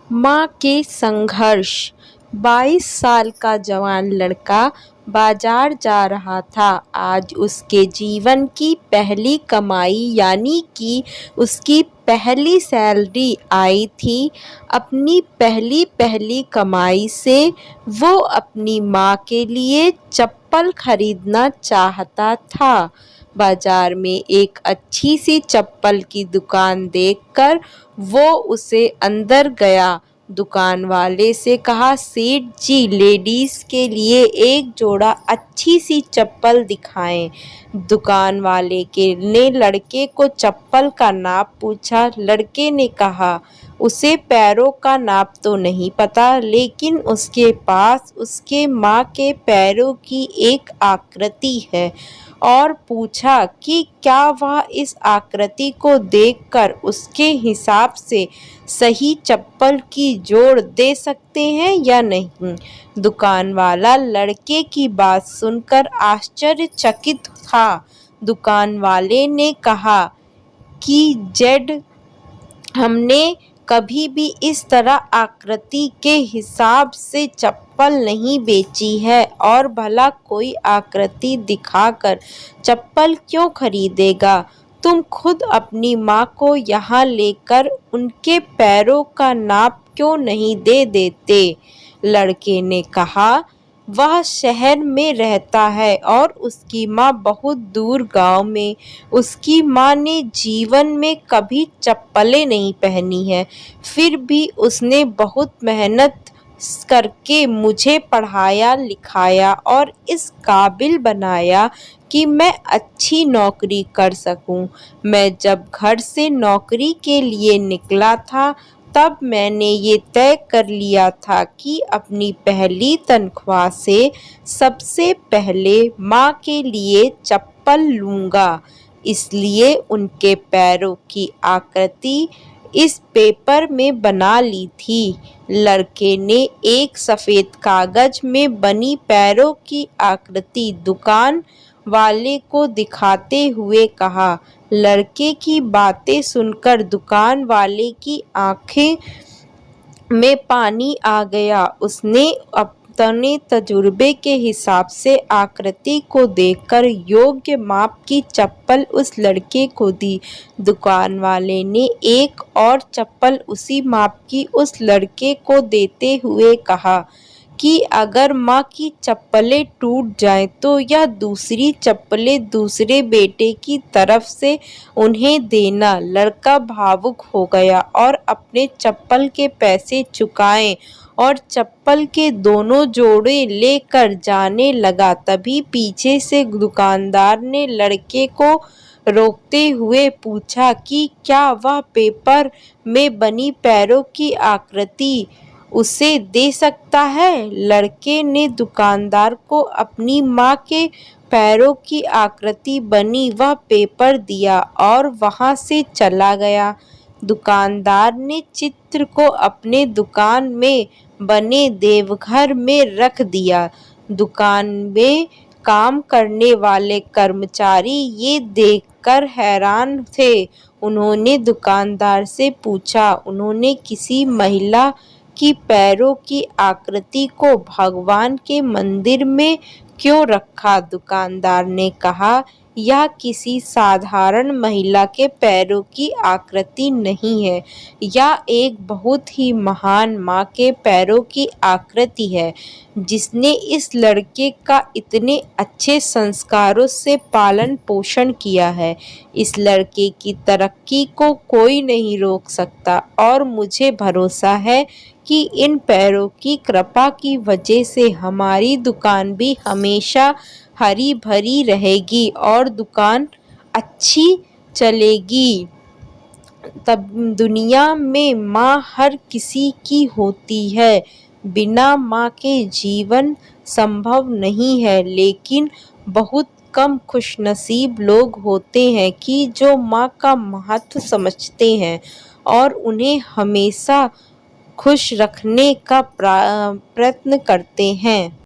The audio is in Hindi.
माँ के संघर्ष। 22 साल का जवान लड़का बाजार जा रहा था। आज उसके जीवन की पहली कमाई यानी कि उसकी पहली सैलरी आई थी। अपनी पहली कमाई से वो अपनी माँ के लिए चप्पल खरीदना चाहता था। बाजार में एक अच्छी सी चप्पल की दुकान देखकर वो उसे अंदर गया। दुकान वाले से कहा, सेठ जी, लेडीज के लिए एक जोड़ा अच्छी सी चप्पल दिखाएं। दुकान वाले ने लड़के को चप्पल का नाप पूछा। लड़के ने कहा, उसे पैरों का नाप तो नहीं पता, लेकिन उसके पास उसके माँ के पैरों की एक आकृति है। और पूछा कि क्या वह इस आकृति को देखकर उसके हिसाब से सही चप्पल की जोड़ दे सकते हैं या नहीं। दुकान वाला लड़के की बात सुनकर आश्चर्यचकित था। दुकान वाले ने कहा कि जेड, हमने कभी भी इस तरह आकृति के हिसाब से चप्पल नहीं बेची है, और भला कोई आकृति दिखाकर चप्पल क्यों खरीदेगा। तुम खुद अपनी माँ को यहाँ लेकर उनके पैरों का नाप क्यों नहीं दे देते। लड़के ने कहा, वह शहर में रहता है और उसकी माँ बहुत दूर गांव में। उसकी माँ ने जीवन में कभी चप्पलें नहीं पहनी है, फिर भी उसने बहुत मेहनत करके मुझे पढ़ाया लिखाया और इस काबिल बनाया कि मैं अच्छी नौकरी कर सकूं। मैं जब घर से नौकरी के लिए निकला था, तब मैंने ये तय कर लिया था कि अपनी पहली तनख्वाह से सबसे पहले माँ के लिए चप्पल लूँगा। इसलिए उनके पैरों की आकृति इस पेपर में बना ली थी। लड़के ने एक सफ़ेद कागज में बनी पैरों की आकृति दुकान वाले को दिखाते हुए कहा। लड़के की बातें सुनकर दुकान वाले की आंखें में पानी आ गया। उसने अपने तजुर्बे के हिसाब से आकृति को देखकर योग्य माप की चप्पल उस लड़के को दी। दुकान वाले ने एक और चप्पल उसी माप की उस लड़के को देते हुए कहा कि अगर माँ की चप्पलें टूट जाएं तो यह दूसरी चप्पलें दूसरे बेटे की तरफ से उन्हें देना। लड़का भावुक हो गया और अपने चप्पल के पैसे चुकाए और चप्पल के दोनों जोड़े लेकर जाने लगा। तभी पीछे से दुकानदार ने लड़के को रोकते हुए पूछा कि क्या वह पेपर में बनी पैरों की आकृति उसे दे सकता है। लड़के ने दुकानदार को अपनी माँ के पैरों की आकृति बनी वह पेपर दिया और वहाँ से चला गया। दुकानदार ने चित्र को अपने दुकान में बने देवघर में रख दिया। दुकान में काम करने वाले कर्मचारी ये देखकर हैरान थे। उन्होंने दुकानदार से पूछा, उन्होंने किसी महिला की पैरों की आकृति को भगवान के मंदिर में क्यों रखा। दुकानदार ने कहा, यह किसी साधारण महिला के पैरों की आकृति नहीं है, यह एक बहुत ही महान माँ के पैरों की आकृति है, जिसने इस लड़के का इतने अच्छे संस्कारों से पालन पोषण किया है। इस लड़के की तरक्की को कोई नहीं रोक सकता और मुझे भरोसा है कि इन पैरों की कृपा की वजह से हमारी दुकान भी हमेशा हरी भरी रहेगी और दुकान अच्छी चलेगी। तब दुनिया में माँ हर किसी की होती है, बिना माँ के जीवन संभव नहीं है, लेकिन बहुत कम खुशनसीब लोग होते हैं कि जो माँ का महत्व समझते हैं और उन्हें हमेशा खुश रखने का प्रयत्न करते हैं।